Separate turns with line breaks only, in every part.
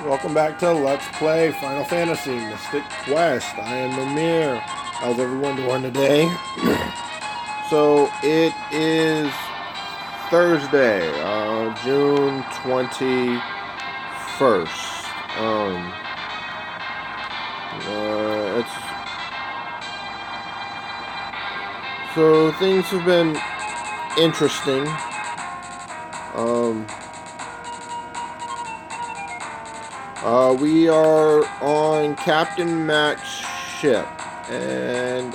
Welcome back to Let's Play Final Fantasy Mystic Quest. I am Nomir. How's everyone doing today? So, it is Thursday, June 21st. So, things have been interesting. We are on Captain Mac's ship, and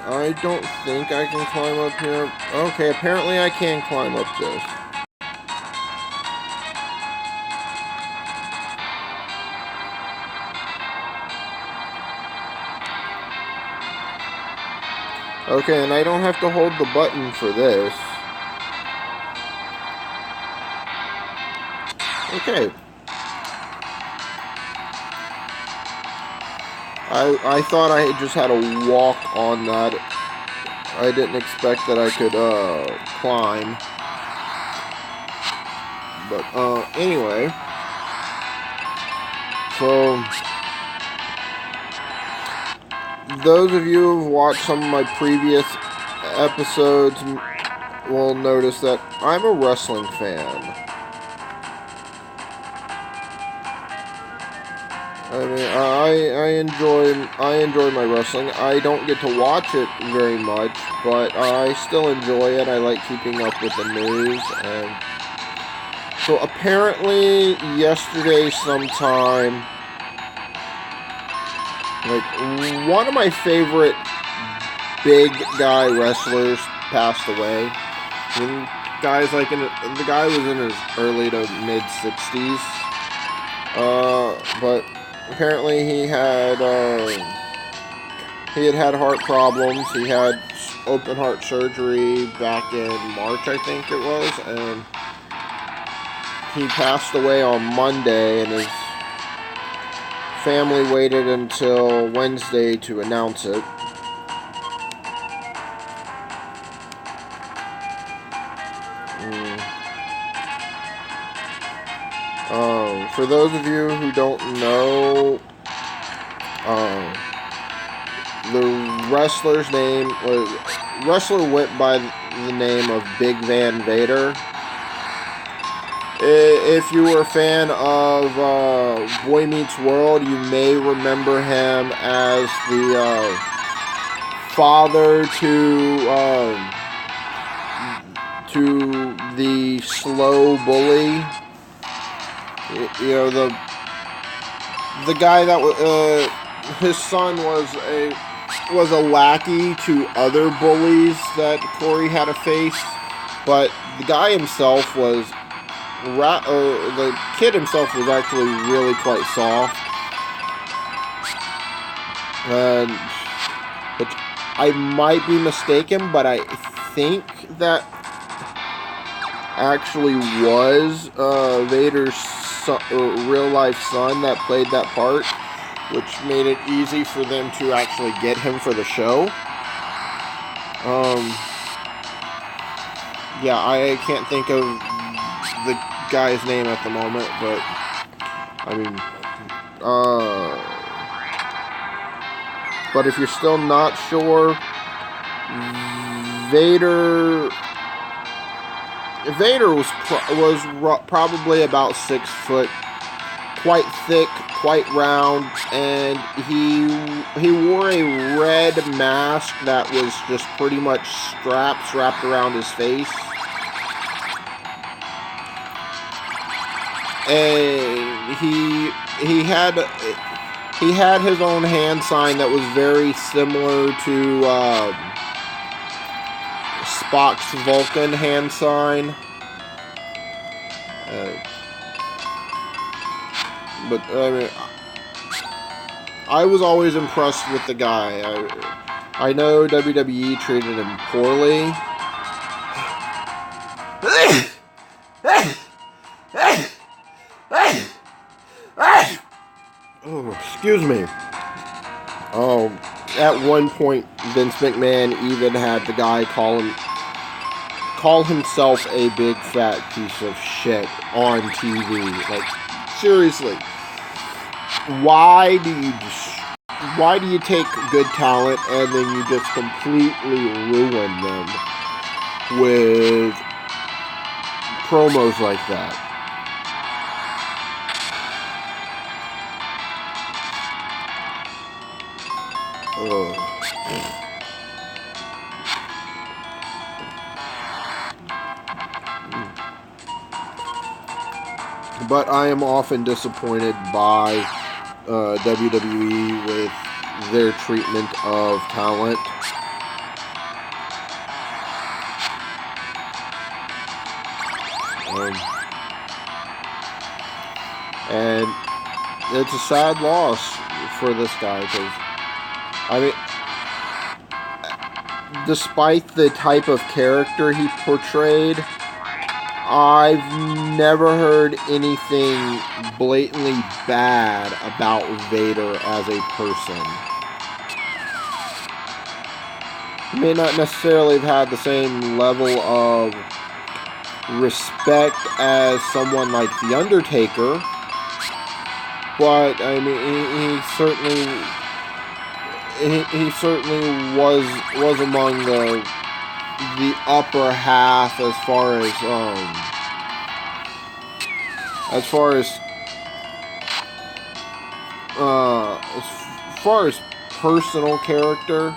I don't think I can climb up here. Okay, apparently I can climb up this. Okay, and I don't have to hold the button for this. Okay. I thought I just had to walk on that. I didn't expect that I could climb. But anyway. So those of you who've watched some of my previous episodes will notice that I'm a wrestling fan. I mean, I enjoy my wrestling. I don't get to watch it very much, but I still enjoy it. I like keeping up with the news. And so apparently yesterday sometime, like, one of my favorite big guy wrestlers passed away. And the guy was in his early to mid 60s. But apparently he had heart problems. He had open heart surgery back in March, I think it was, and he passed away on Monday, and his family waited until Wednesday to announce it. For those of you who don't know, the wrestler's name was went by the name of Big Van Vader. If you were a fan of Boy Meets World, you may remember him as the father to the slow bully. You know, the guy that was his son was a lackey to other bullies that Corey had to face, but the guy himself was the kid himself was actually really quite soft, and which I might be mistaken, but I think that actually was Vader's real life son that played that part, which made it easy for them to actually get him for the show. Yeah, I can't think of the guy's name at the moment, but I mean, but if you're still not sure, Vader was probably about 6 foot, quite thick, quite round, and he wore a red mask that was just pretty much straps wrapped around his face. And he had his own hand sign that was very similar to Spock's Vulcan hand sign. But I mean, I was always impressed with the guy. I know WWE treated him poorly. Oh, excuse me. At one point, Vince McMahon even had the guy call call himself a big fat piece of shit on TV. Like, seriously, why do you take good talent and then you just completely ruin them with promos like that? Ugh. But I am often disappointed by WWE with their treatment of talent. And it's a sad loss for this guy, because, I mean, despite the type of character he portrayed, I've never heard anything blatantly bad about Vader as a person. He may not necessarily have had the same level of respect as someone like The Undertaker, but I mean, he certainly was among the upper half as far as personal character.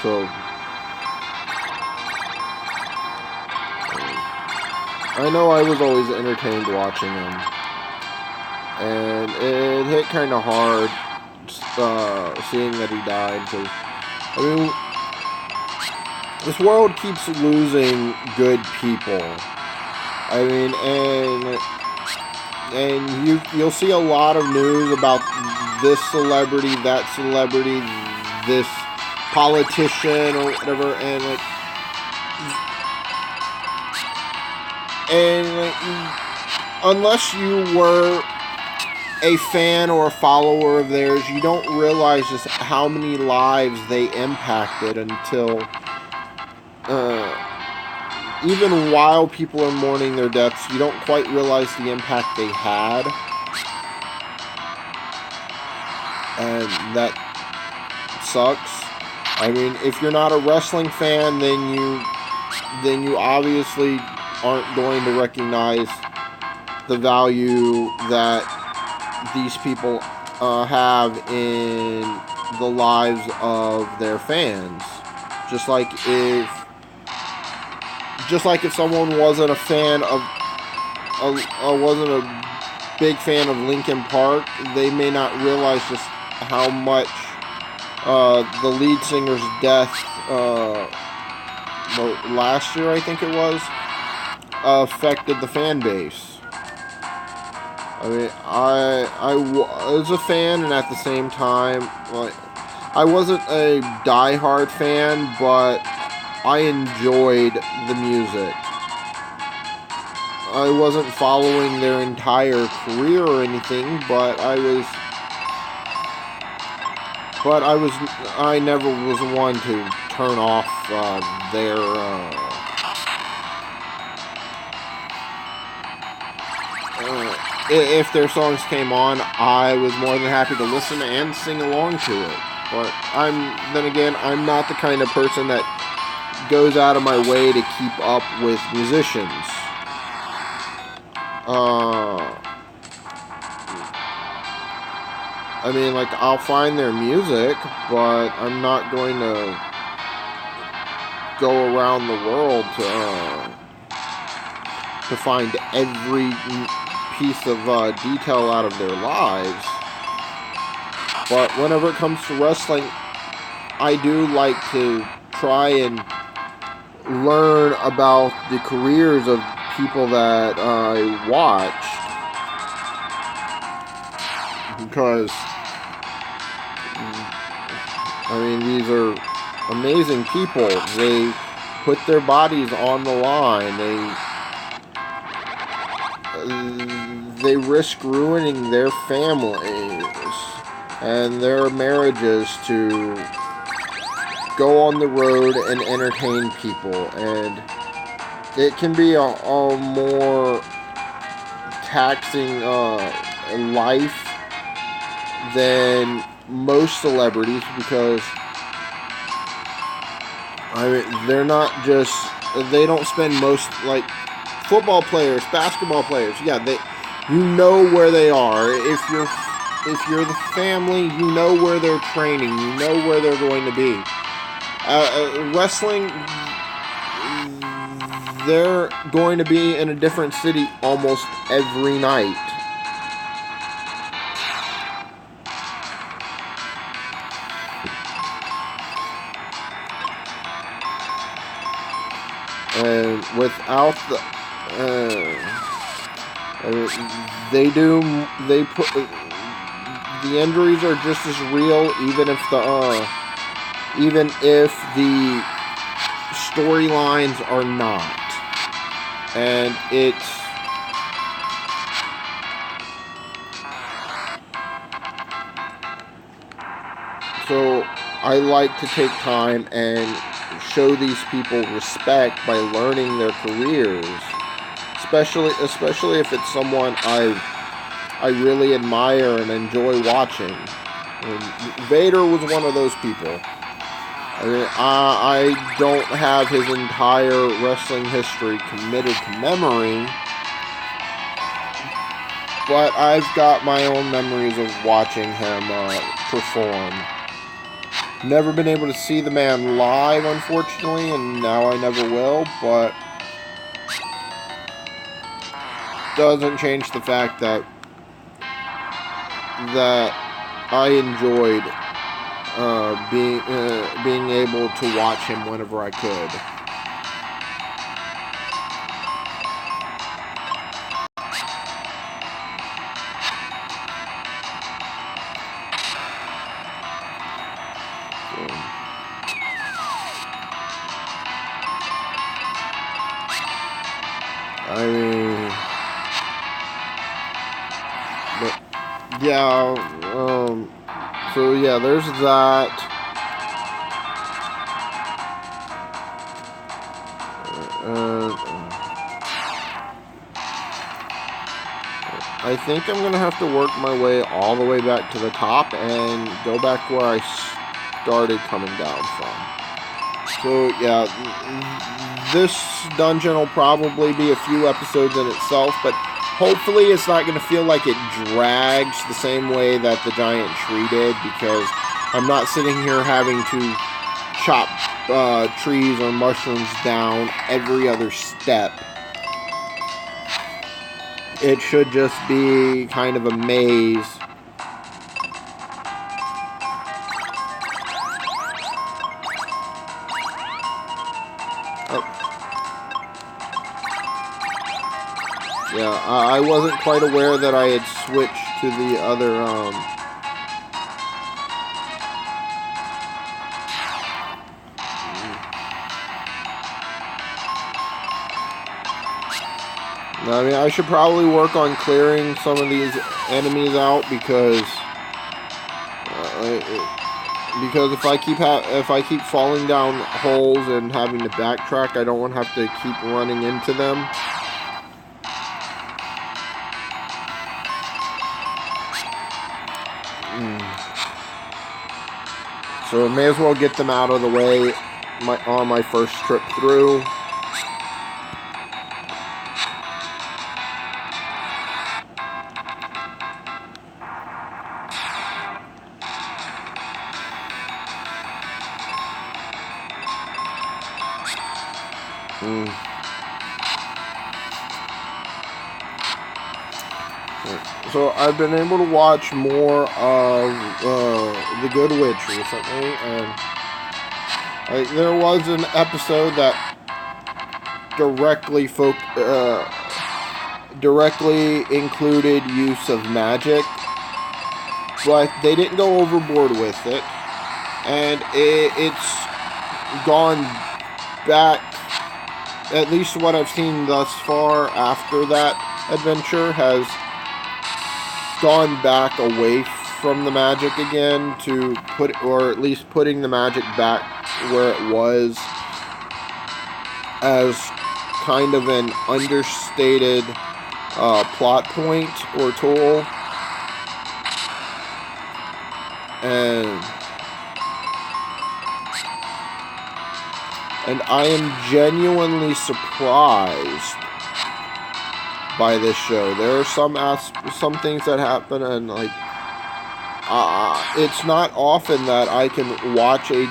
So, I know I was always entertained watching him, and it hit kind of hard seeing that he died, because, I mean, this world keeps losing good people. I mean, and you'll see a lot of news about this celebrity, that celebrity, this politician or whatever, and unless you were a fan or a follower of theirs, you don't realize just how many lives they impacted until even while people are mourning their deaths, you don't quite realize the impact they had. And that sucks. I mean, if you're not a wrestling fan, then you obviously aren't going to recognize the value that these people have in the lives of their fans. Just like if someone wasn't a fan of wasn't a big fan of Linkin Park, they may not realize just how much the lead singer's death last year, I think it was, affected the fan base. I mean, I was a fan, and at the same time, like, I wasn't a diehard fan, but I enjoyed the music. I wasn't following their entire career or anything, but I never was one to turn off their if their songs came on, I was more than happy to listen and sing along to it. But I'm not the kind of person that goes out of my way to keep up with musicians. I mean, like, I'll find their music, but I'm not going to go around the world to find every piece of detail out of their lives. But whenever it comes to wrestling, I do like to try and learn about the careers of people that I watch, because I mean, these are amazing people. They put their bodies on the line. They risk ruining their families and their marriages to go on the road and entertain people. And it can be a more taxing life than most celebrities, because I mean, they're not just, they don't spend most, like football players, basketball players, yeah, you know where they are. If you're the family, you know where they're training, you know where they're going to be. Wrestling, they're going to be in a different city almost every night. And without the, they put, the injuries are just as real, even if the storylines are not. And it's, so I like to take time and show these people respect by learning their careers, especially if it's someone I really admire and enjoy watching. And Vader was one of those people. I mean, I don't have his entire wrestling history committed to memory, but I've got my own memories of watching him perform. Never been able to see the man live, unfortunately, and now I never will, but doesn't change the fact that I enjoyed being able to watch him whenever I could. I mean, but yeah, so yeah, there's that. I think I'm gonna have to work my way all the way back to the top and go back where I started coming down from. So yeah, this dungeon will probably be a few episodes in itself, but hopefully it's not going to feel like it drags the same way that the giant tree did, because I'm not sitting here having to chop trees or mushrooms down every other step. It should just be kind of a maze. Yeah, I wasn't quite aware that I had switched to the other, I mean, I should probably work on clearing some of these enemies out, because if I keep falling down holes and having to backtrack, I don't want to have to keep running into them. So I may as well get them out of the way on my first trip through. So I've been able to watch more of The Good Witch recently, and there was an episode that directly included use of magic, but they didn't go overboard with it, and it's gone back, at least what I've seen thus far after that adventure, has gone back away from the magic again to or at least putting the magic back where it was as kind of an understated plot point or tool. And I am genuinely surprised by this show. There are some things that happen, and like it's not often that I can watch a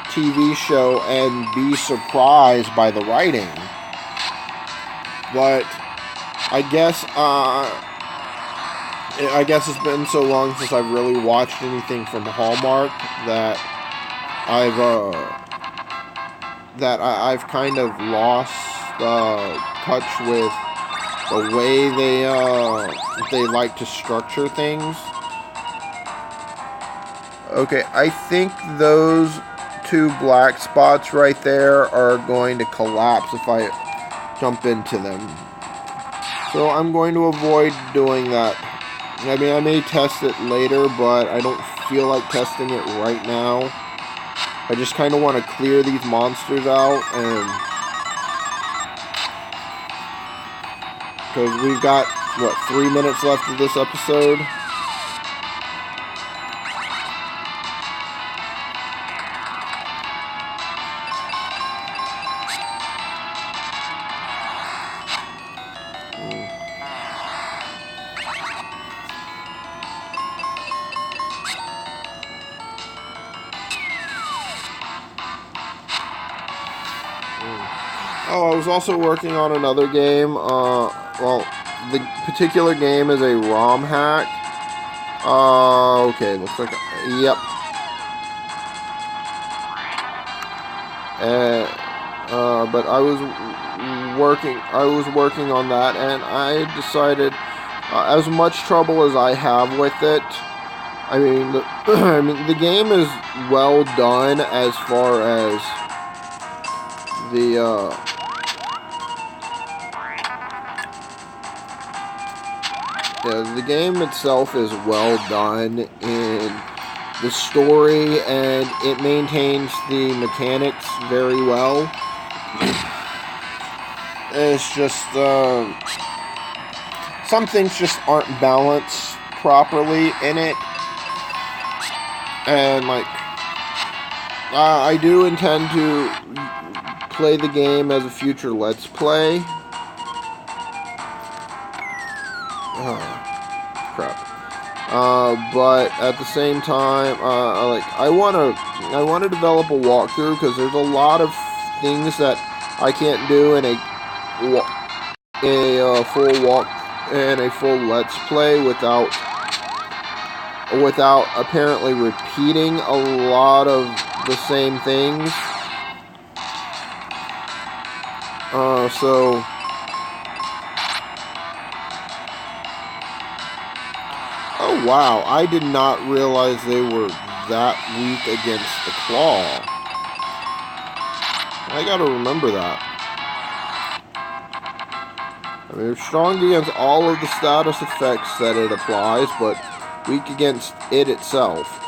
TV show and be surprised by the writing. But I guess it's been so long since I've really watched anything from Hallmark that I've kind of lost touch with the way they like to structure things. Okay, I think those two black spots right there are going to collapse if I jump into them. So I'm going to avoid doing that. I mean, I may test it later, but I don't feel like testing it right now. I just kind of want to clear these monsters out, and because we've got, what, 3 minutes left of this episode? Oh, I was also working on another game. Well, the particular game is a ROM hack. Okay, looks like, yep. But I was working on that, and I decided, as much trouble as I have with it, I mean, the game is well done as far as the game itself is well done in the story, and it maintains the mechanics very well. It's just some things just aren't balanced properly in it, and like I do intend to play the game as a future Let's Play. Oh, crap. But at the same time, I want to develop a walkthrough, because there's a lot of things that I can't do in a full Let's Play without apparently repeating a lot of the same things. So oh wow, I did not realize they were that weak against the claw. I gotta remember that. I mean, it's strong against all of the status effects that it applies, but weak against it itself.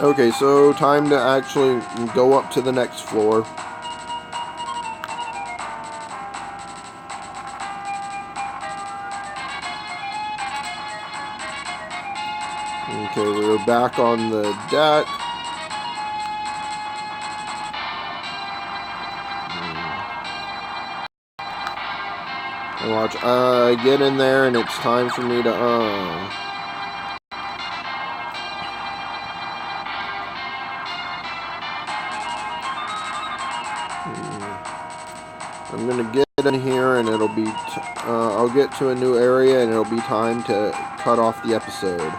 Okay, so time to actually go up to the next floor. Okay, we're back on the deck. And watch, I get in there and it's time for me to, I'm gonna get in here and it'll be, I'll get to a new area and it'll be time to cut off the episode.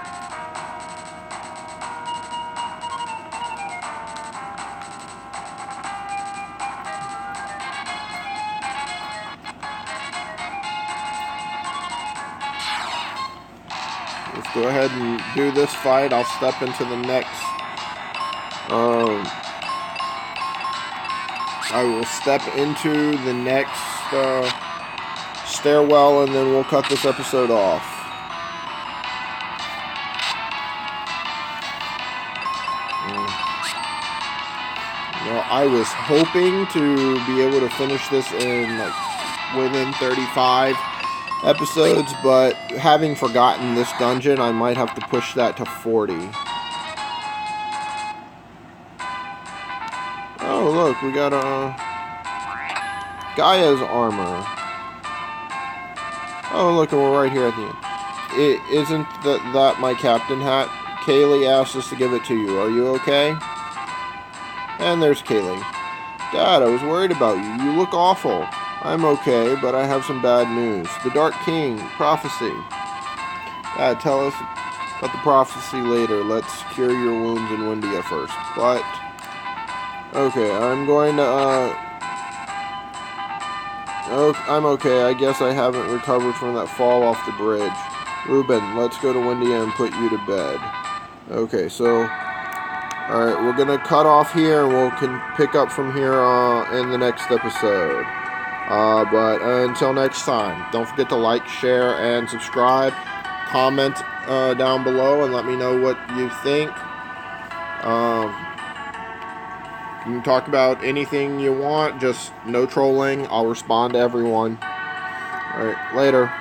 let's go ahead and do this fight. I'll step into the next. I will step into the next stairwell, and then we'll cut this episode off. I was hoping to be able to finish this in within 35 episodes, but having forgotten this dungeon, I might have to push that to 40. Oh, look, we got Gaia's armor. Oh, look, and we're right here at the end. Isn't that my captain hat? Kaylee asked us to give it to you. Are you okay? And there's Kaylee. Dad, I was worried about you. You look awful. I'm okay, but I have some bad news. The Dark King, prophecy. Dad, tell us about the prophecy later. Let's cure your wounds in Windia first. But, okay, I'm going to, I'm okay. I guess I haven't recovered from that fall off the bridge. Ruben, let's go to Windia and put you to bed. Okay, so... Alright, we're going to cut off here, and we can pick up from here in the next episode. But until next time, don't forget to like, share, and subscribe. Comment down below and let me know what you think. You can talk about anything you want, just no trolling. I'll respond to everyone. Alright, later.